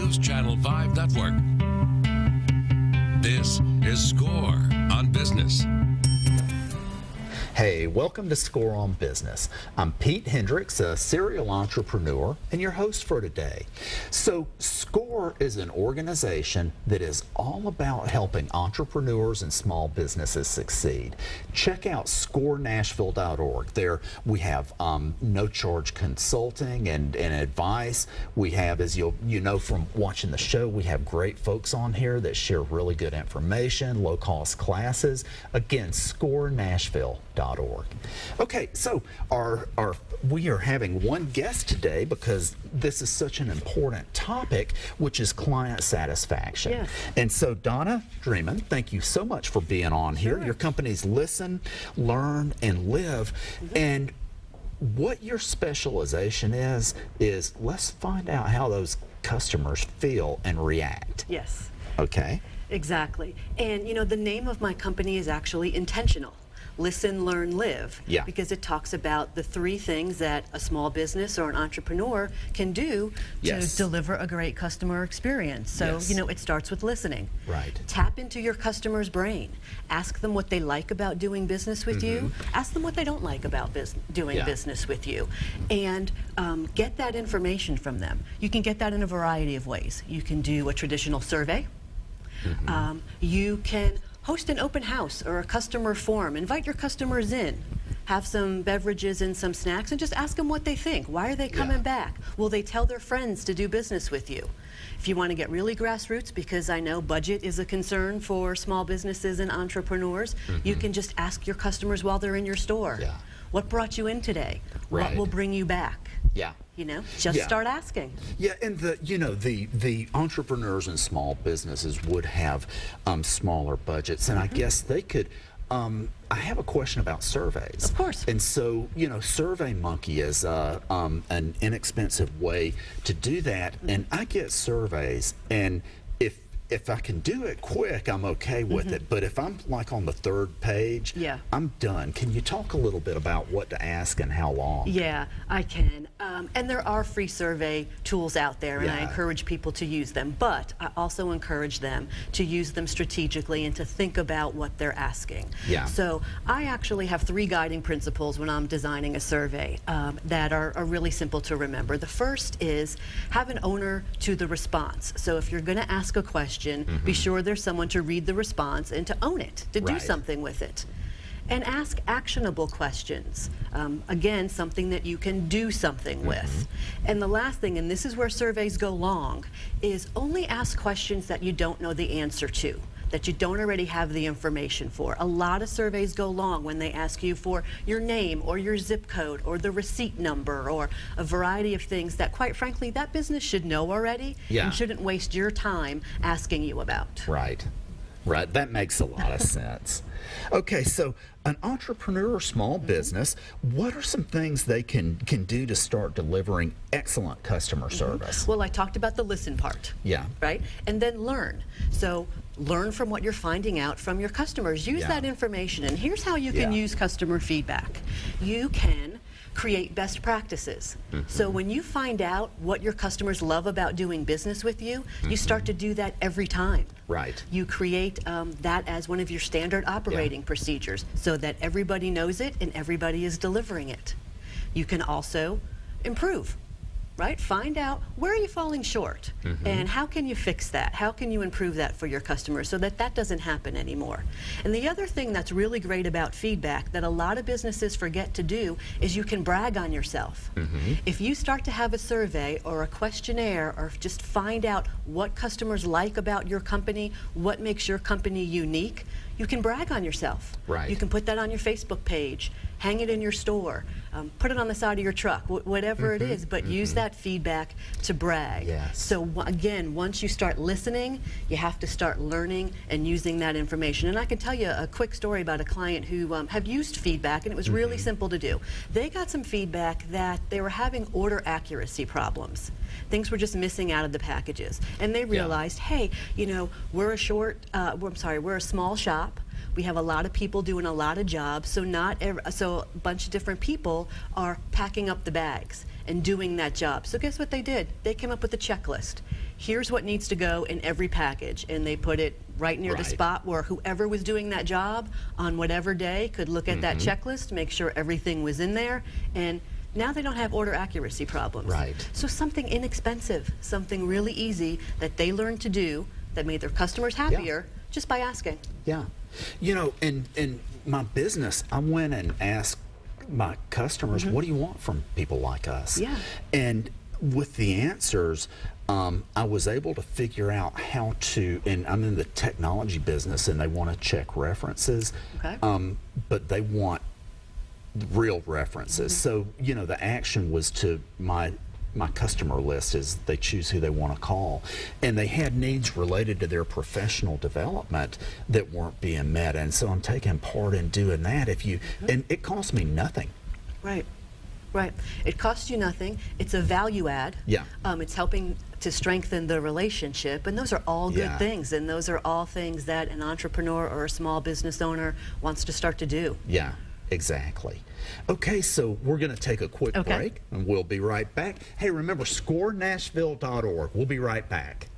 News Channel 5 Network. This is Score on Business. Hey, welcome to Score on Business. I'm Pete Hendricks, a serial entrepreneur, and your host for today. So, Score is an organization that is all about helping entrepreneurs and small businesses succeed. Check out scorenashville.org. There we have no-charge consulting and advice. We have, as you know from watching the show, we have great folks on here that share really good information, low-cost classes. Again, scorenashville.org. Okay, so we are having one guest today because this is such an important topic, which is client satisfaction. Yes. And so Donna Drehmann, thank you so much for being on here. Sure. Your company's Listen, Learn, and Live. And what your specialization is let's find out how those customers feel and react. Yes. Okay. Exactly. And you know, the name of my company is actually intentional. Listen, Learn, Live. Yeah. Because it talks about the three things that a small business or an entrepreneur can do to Yes. deliver a great customer experience. So, Yes. you know, it starts with listening. Right. Tap into your customer's brain. Ask them what they like about doing business with you. Ask them what they don't like about doing Yeah. business with you. And get that information from them. You can get that in a variety of ways. You can do a traditional survey. You can host an open house or a customer forum. Invite your customers in. Have some beverages and some snacks and just ask them what they think. Why are they coming back? Will they tell their friends to do business with you? If you want to get really grassroots, because I know budget is a concern for small businesses and entrepreneurs, you can just ask your customers while they're in your store. Yeah. What brought you in today? Right. What will bring you back? Yeah. You know, just start asking. Yeah, and the entrepreneurs and small businesses would have smaller budgets, and I guess they could. I have a question about surveys. Of course. And so, you know, SurveyMonkey is an inexpensive way to do that, and I get surveys, and if I can do it quick, I'm okay with it. But if I'm like on the third page, I'm done. Can you talk a little bit about what to ask and how long? Yeah, I can. And there are free survey tools out there, and I encourage people to use them. But I also encourage them to use them strategically and to think about what they're asking. Yeah. So I actually have three guiding principles when I'm designing a survey that are really simple to remember. The first is have an owner to the response. So if you're going to ask a question, be sure there's someone to read the response and to own it, to do something with it. And ask actionable questions. Again, something that you can do something with. And the last thing, and this is where surveys go long, is only ask questions that you don't know the answer to, that you don't already have the information for. A lot of surveys go long when they ask you for your name or your zip code or the receipt number or a variety of things that, quite frankly, that business should know already and shouldn't waste your time asking you about. Right. Right, that makes a lot of sense. Okay, so an entrepreneur or small business, what are some things they can do to start delivering excellent customer service? Well, I talked about the listen part. Yeah. Right? And then learn. So learn from what you're finding out from your customers. Use that information. And here's how you can use customer feedback. You can create best practices. So when you find out what your customers love about doing business with you, you start to do that every time. Right. You create that as one of your standard operating procedures so that everybody knows it and everybody is delivering it. You can also improve. Right? Find out where are you falling short and how can you fix that? How can you improve that for your customers so that that doesn't happen anymore? And the other thing that's really great about feedback that a lot of businesses forget to do is you can brag on yourself. If you start to have a survey or a questionnaire or just find out what customers like about your company, what makes your company unique, you can brag on yourself. Right. You can put that on your Facebook page, hang it in your store, put it on the side of your truck, whatever it is, but use that feedback to brag. Yes. So again, once you start listening, you have to start learning and using that information. And I can tell you a quick story about a client who have used feedback, and it was really simple to do. They got some feedback that they were having order accuracy problems. Things were just missing out of the packages. And they realized, hey, you know, we're a small shop. We have a lot of people doing a lot of jobs, so a bunch of different people are packing up the bags. and doing that job. So guess what they did? They came up with a checklist. Here's what needs to go in every package, and they put it right near the spot where whoever was doing that job on whatever day could look at that checklist, make sure everything was in there, and now they don't have order accuracy problems. Right. So something inexpensive, something really easy that they learned to do that made their customers happier just by asking. Yeah. You know, in my business, I went and asked my customers, what do you want from people like us? Yeah. And with the answers, I was able to figure out how to, and I'm in the technology business and they want to check references, but they want real references. So, you know, the action was to my customer list is they choose who they want to call. And they had needs related to their professional development that weren't being met. And so I'm taking part in doing that. And it cost me nothing. Right. Right. It costs you nothing. It's a value add. Yeah. It's helping to strengthen the relationship. And those are all good things. And those are all things that an entrepreneur or a small business owner wants to start to do. Yeah. Exactly. Okay, so we're going to take a quick break, and we'll be right back. Hey, remember, scorenashville.org. We'll be right back.